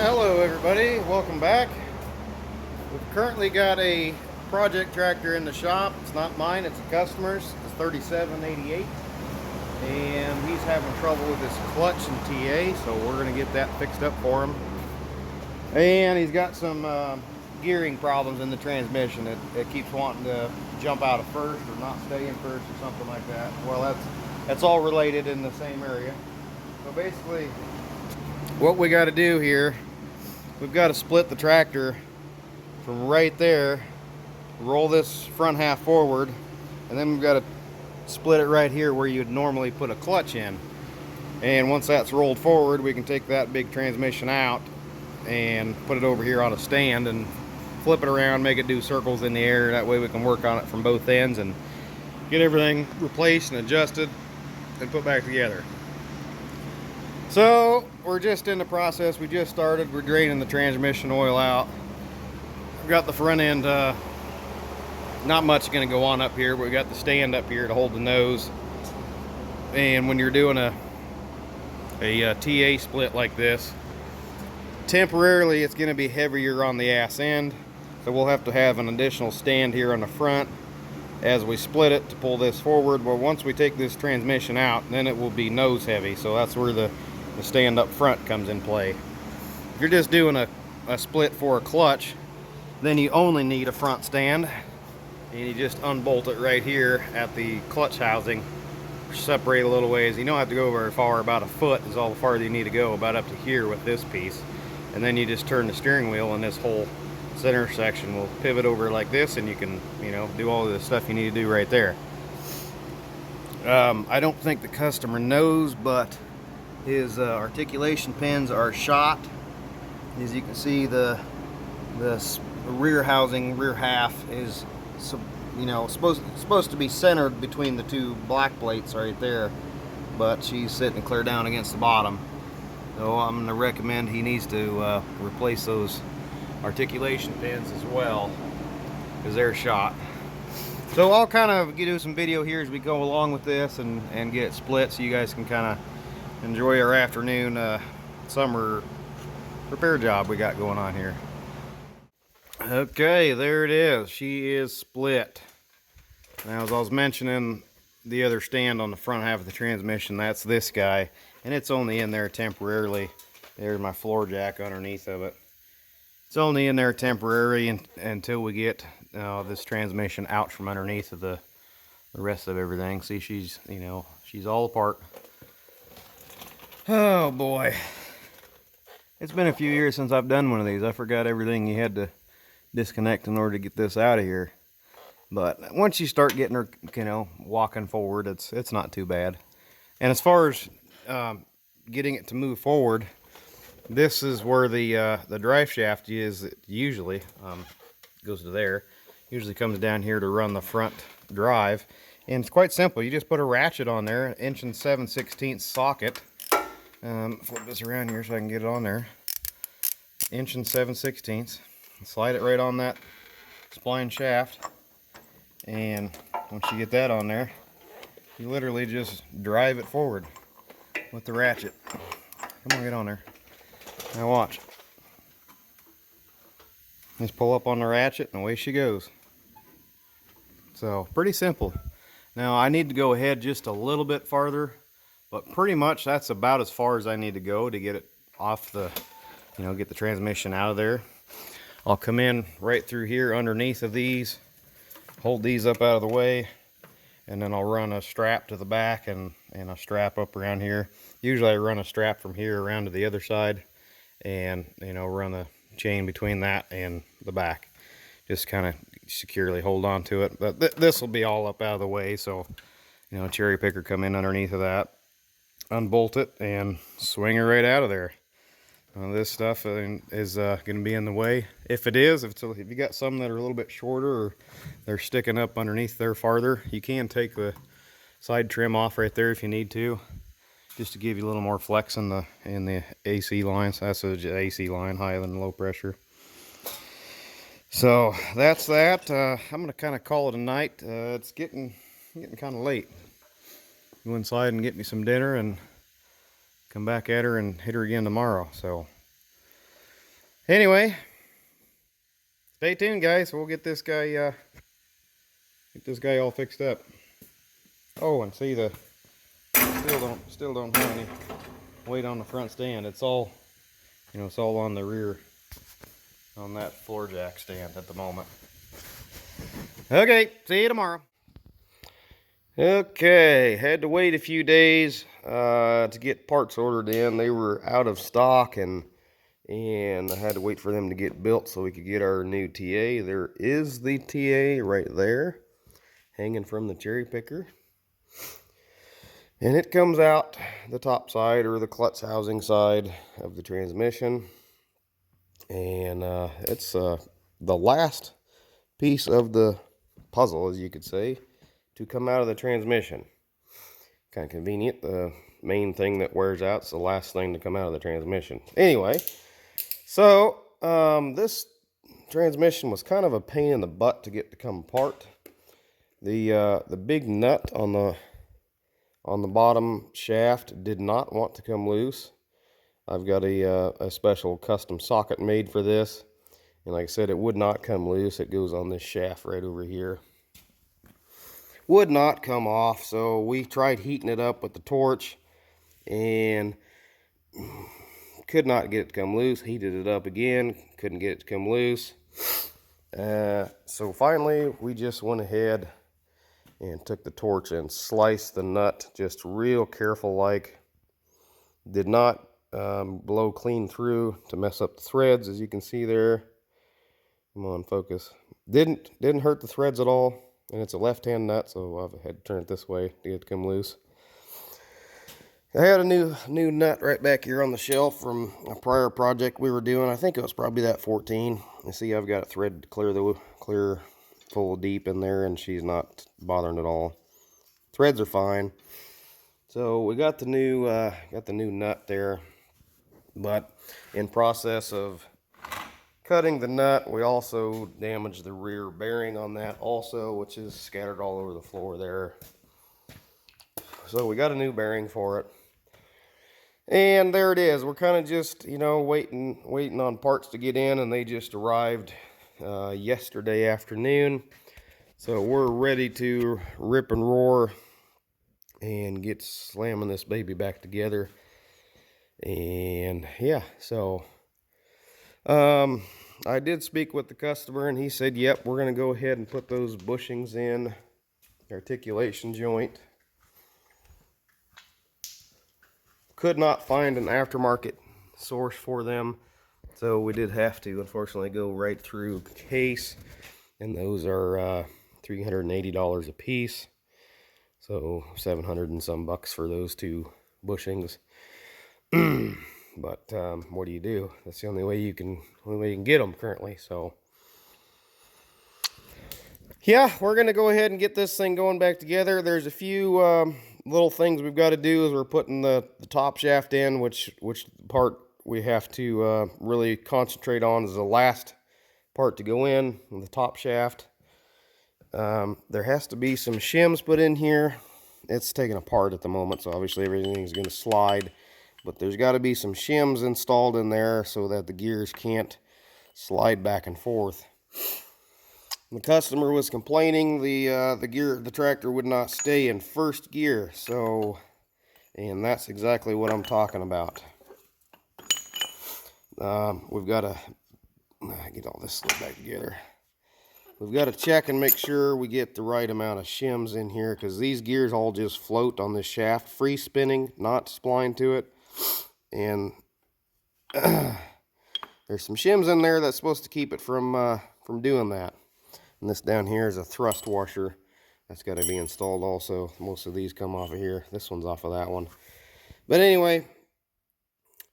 Hello everybody, welcome back. We've currently got a project tractor in the shop. It's not mine, it's a customer's. It's 3788 and he's having trouble with his clutch and TA, so we're going to get that fixed up for him. And he's got some gearing problems in the transmission. It keeps wanting to jump out of first or not stay in first or something like that. Well, that's all related in the same area. So basically what we got to do here, we've got to split the tractor from right there, roll this front half forward, and then we've got to split it right here where you'd normally put a clutch in. And once that's rolled forward, we can take that big transmission out and put it over here on a stand and flip it around, make it do circles in the air. That way we can work on it from both ends and get everything replaced and adjusted and put back together. So we're just in the process. We just started. We're draining the transmission oil out. We've got the front end, not much going to go on up here, but we got the stand up here to hold the nose. And when you're doing a TA split like this, temporarily it's going to be heavier on the ass end, so we'll have to have an additional stand here on the front as we split it to pull this forward. Well, once we take this transmission out, then it will be nose heavy, so that's where the stand up front comes in play. If you're just doing a split for a clutch, then you only need a front stand, and you just unbolt it right here at the clutch housing, separate a little ways. You don't have to go very far, about a foot is all the farther you need to go, about up to here with this piece. And then you just turn the steering wheel, and this whole center section will pivot over like this, and you can, do all of the stuff you need to do right there. I don't think the customer knows, but his articulation pins are shot. As you can see, the rear housing, rear half is supposed to be centered between the two black plates right there, but she's sitting clear down against the bottom. So I'm going to recommend he needs to replace those articulation pins as well, because they're shot. So I'll kind of do some video here as we go along with this and get it split, so you guys can kind of enjoy our afternoon summer repair job we got going on here. Okay, there it is. She is split. Now, as I was mentioning, the other stand on the front half of the transmission, that's this guy, and it's only in there temporarily. There's my floor jack underneath of it. It's only in there temporary until we get this transmission out from underneath of the rest of everything. See, she's all apart. Oh boy, it's been a few years since I've done one of these. I forgot everything you had to disconnect in order to get this out of here. But once you start getting her, walking forward, it's not too bad. And as far as getting it to move forward, this is where the drive shaft is usually. Goes to there. Usually comes down here to run the front drive. And it's quite simple. You just put a ratchet on there, an 1 7/16 socket. Flip this around here so I can get it on there. 1 7/16. Slide it right on that spline shaft. And once you get that on there, you literally just drive it forward with the ratchet. Come on, get on there. Now watch. Just pull up on the ratchet and away she goes. So pretty simple. Now I need to go ahead just a little bit farther, but pretty much that's about as far as I need to go to get it off the, get the transmission out of there. I'll come in right through here underneath of these, hold these up out of the way, and then I'll run a strap to the back and a strap up around here. Usually I run a strap from here around to the other side and, run a chain between that and the back. Just kind of securely hold on to it. But this will be all up out of the way, so, cherry picker come in underneath of that, unbolt it, and swing her right out of there. This stuff is going to be in the way. If it is, if you got some that are a little bit shorter or they're sticking up underneath there farther, you can take the side trim off right there if you need to, just to give you a little more flex in the AC lines. That's an AC line, high and low pressure. So that's that. I'm going to kind of call it a night. It's getting kind of late. Go inside and get me some dinner and come back at her and hit her again tomorrow. So Anyway, stay tuned, guys. We'll get this guy all fixed up. Oh, and see, the still don't have any weight on the front stand. It's all, it's all on the rear, on that floor jack stand at the moment. Okay, see you tomorrow. Okay, had to wait a few days to get parts ordered in. They were out of stock, and I had to wait for them to get built so we could get our new TA. There is the TA right there, hanging from the cherry picker. And it comes out the top side, or the clutch housing side of the transmission. And it's the last piece of the puzzle, as you could say, to come out of the transmission. Kind of convenient. The main thing that wears out is the last thing to come out of the transmission. Anyway, so this transmission was kind of a pain in the butt to get to come apart. The big nut on the bottom shaft did not want to come loose. I've got a special custom socket made for this, and like I said, it would not come loose. It goes on this shaft right over here. Would not come off, so we tried heating it up with the torch and could not get it to come loose. Heated it up again, couldn't get it to come loose. So finally we just went ahead and took the torch and sliced the nut just real careful like. Did not blow clean through to mess up the threads, as you can see there. Come on, focus. Didn't hurt the threads at all. And it's a left-hand nut, so I've had to turn it this way to get it to come loose. I had a new nut right back here on the shelf from a prior project we were doing. I think it was probably that 14. You see, I've got it threaded clear full deep in there, and she's not bothering at all. Threads are fine. So we got the new nut there, but in process of cutting the nut, we also damaged the rear bearing on that also, which is scattered all over the floor there. So we got a new bearing for it. And there it is. We're kind of just, waiting on parts to get in, and they just arrived yesterday afternoon. So we're ready to rip and roar and get slamming this baby back together. And yeah, so I did speak with the customer, and he said, yep, we're going to go ahead and put those bushings in, articulation joint. Could not find an aftermarket source for them, so we did have to, unfortunately, go right through case, and those are $380 a piece, so 700 and some bucks for those two bushings. But what do you do? That's the only way you can get them currently. So yeah, we're gonna go ahead and get this thing going back together. There's a few little things we've got to do as we're putting the top shaft in, which part we have to really concentrate on is the last part to go in, the top shaft. There has to be some shims put in here. It's taken apart at the moment, so obviously everything's going to slide. But there's got to be some shims installed in there so that the gears can't slide back and forth. The customer was complaining the tractor would not stay in first gear, and that's exactly what I'm talking about. We've got to get all this slid back together. We've got to check and make sure we get the right amount of shims in here, because these gears all just float on this shaft, free spinning, not spline to it. And there's some shims in there that's supposed to keep it from doing that. And this down here is a thrust washer that's got to be installed also. Most of these come off of here. This one's off of that one. But anyway,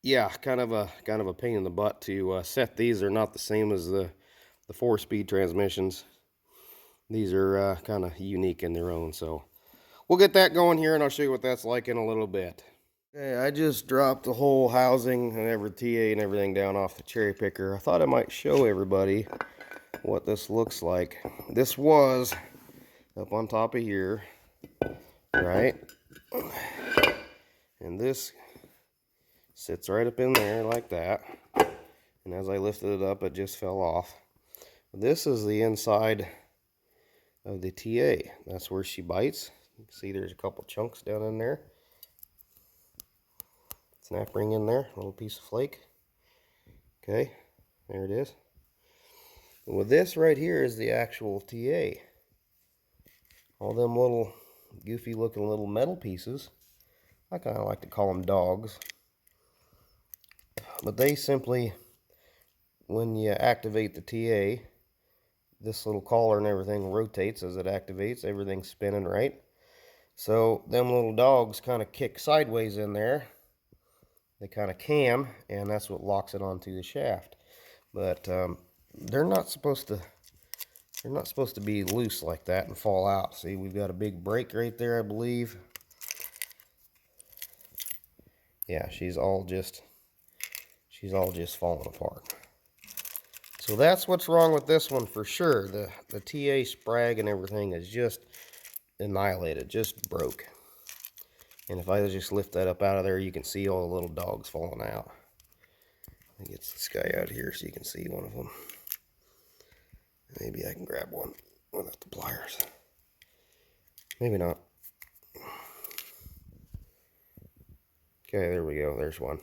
yeah, kind of a pain in the butt to set these. They're not the same as the 4-speed transmissions. These are kind of unique in their own. So we'll get that going here, and I'll show you what that's like in a little bit. Okay, I just dropped the whole housing and every TA and everything down off the cherry picker. I thought I might show everybody what this looks like. This was up on top of here, right? And this sits right up in there like that. And as I lift lifted it up, it just fell off. This is the inside of the TA. That's where she bites. You can see there's a couple chunks down in there. Snap ring in there, a little piece of flake. Okay, there it is. And with this right here is the actual TA. All them little goofy looking little metal pieces, I kind of like to call them dogs. But they simply, when you activate the TA, this little collar and everything rotates as it activates, everything's spinning right. So them little dogs kind of kick sideways in there. They kind of cam, and that's what locks it onto the shaft. But they're not supposed to be loose like that and fall out. See, we've got a big break right there, I believe. Yeah, she's all just falling apart. So that's what's wrong with this one for sure. The TA sprag and everything is just annihilated, just broke. And if I just lift that up out of there, you can see all the little dogs falling out. Let me get this guy out here so you can see one of them. Maybe I can grab one without the pliers. Maybe not. Okay, there we go. There's one.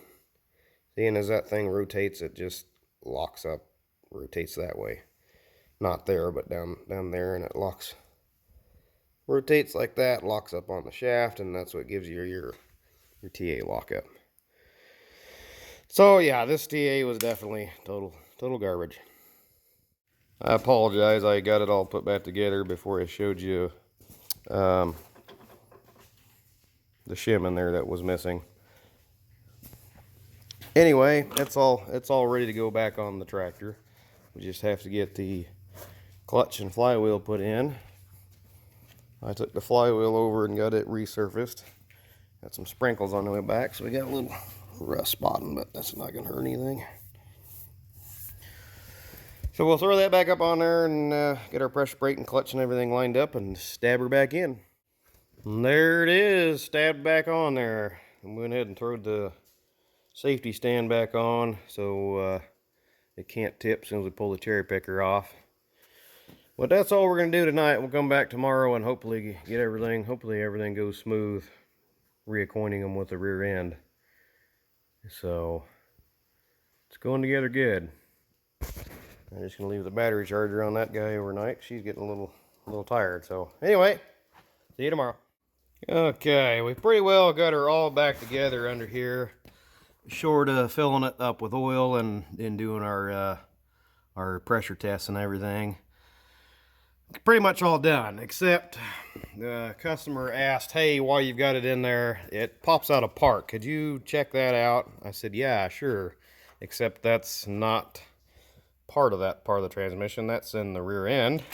See, and as that thing rotates, it just locks up, rotates that way. Not there, but down there, and it locks. Rotates like that, locks up on the shaft, and that's what gives you your TA lockup. So yeah, this TA was definitely total garbage. I apologize, I got it all put back together before I showed you the shim in there that was missing. Anyway, it's all ready to go back on the tractor. We just have to get the clutch and flywheel put in. I took the flywheel over and got it resurfaced. Got some sprinkles on the way back, so we got a little rust spotting, but that's not gonna hurt anything. So we'll throw that back up on there and get our pressure brake and clutch and everything lined up and stab her back in. And there it is, stabbed back on there. I went ahead and threw the safety stand back on so it can't tip as soon as we pull the cherry picker off. But that's all we're going to do tonight. We'll come back tomorrow and hopefully get everything, goes smooth, reacquainting them with the rear end. So it's going together good. I'm just going to leave the battery charger on that guy overnight. She's getting a little tired. So anyway, see you tomorrow. Okay, we pretty well got her all back together under here. Short of filling it up with oil and then doing our pressure tests and everything. Pretty much all done, except the customer asked, hey, while you've got it in there, it pops out apart. Could you check that out? I said, yeah, sure. Except that's not part of the transmission. That's in the rear end.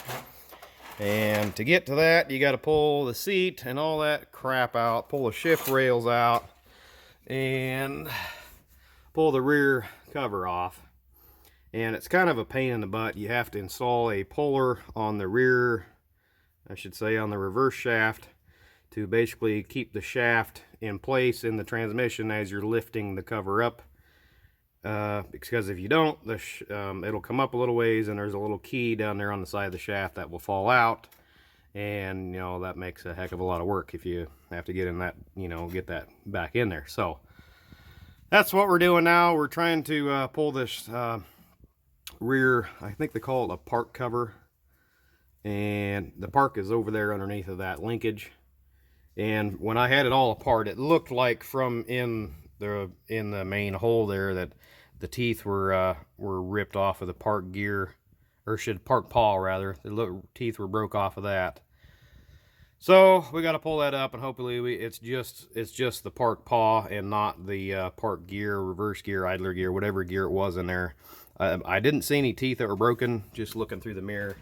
And to get to that, you got to pull the seat and all that crap out, pull the shift rails out, and pull the rear cover off. And it's kind of a pain in the butt. You have to install a puller on the rear, I should say on the reverse shaft, to basically keep the shaft in place in the transmission as you're lifting the cover up. Because if you don't, it'll come up a little ways and there's a little key down there on the side of the shaft that will fall out. And, you know, that makes a heck of a lot of work if you have to get in that, you know, get that back in there. So that's what we're doing now. We're trying to pull this rear, I think they call it a park cover, and the park is over there underneath of that linkage. And when I had it all apart, it looked like from in the main hole there that the teeth were ripped off of the park gear, or park pawl rather. The teeth were broke off of that. So we got to pull that up, and hopefully it's just the park paw and not the park gear, reverse gear, idler gear, whatever gear it was in there. I didn't see any teeth that were broken, just looking through the mirror.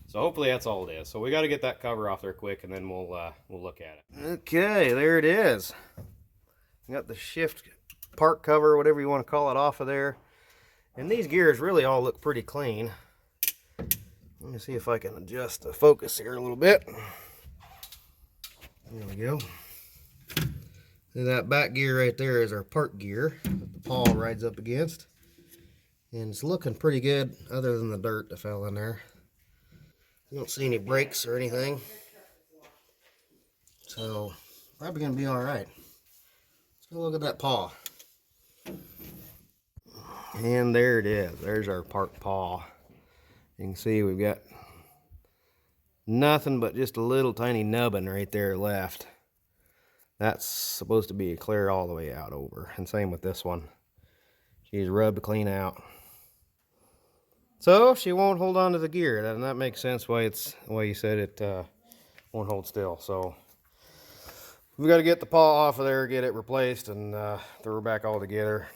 So hopefully that's all it is. So we got to get that cover off there quick, and then we'll look at it. Okay, there it is. Got the shift park cover, whatever you want to call it, off of there. And these gears really all look pretty clean. Let me see if I can adjust the focus here a little bit. There we go. See, that back gear right there is our park gear that the pawl rides up against. And it's looking pretty good other than the dirt that fell in there. You don't see any breaks or anything. So, probably going to be alright. Let's go look at that paw. And there it is. There's our part paw. You can see we've got nothing but just a little tiny nubbin right there left. That's supposed to be clear all the way out over. And same with this one. She's rubbed clean out. So she won't hold on to the gear. Doesn't that make sense why it's the way you said it won't hold still. So we've got to get the paw off of there, get it replaced, and throw her back all together.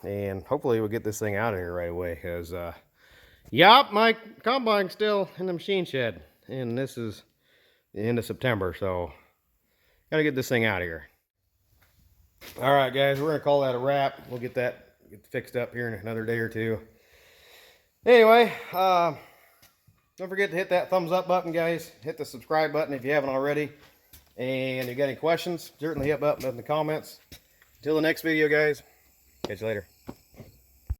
And hopefully we'll get this thing out of here right away. Because, yup, my combine's still in the machine shed. And this is the end of September, so got to get this thing out of here. All right, guys, we're going to call that a wrap. We'll get that fixed up here in another day or two. Anyway, don't forget to hit that thumbs up button, guys. Hit the subscribe button if you haven't already. And if you got any questions, certainly hit up in the comments. Until the next video, guys. Catch you later.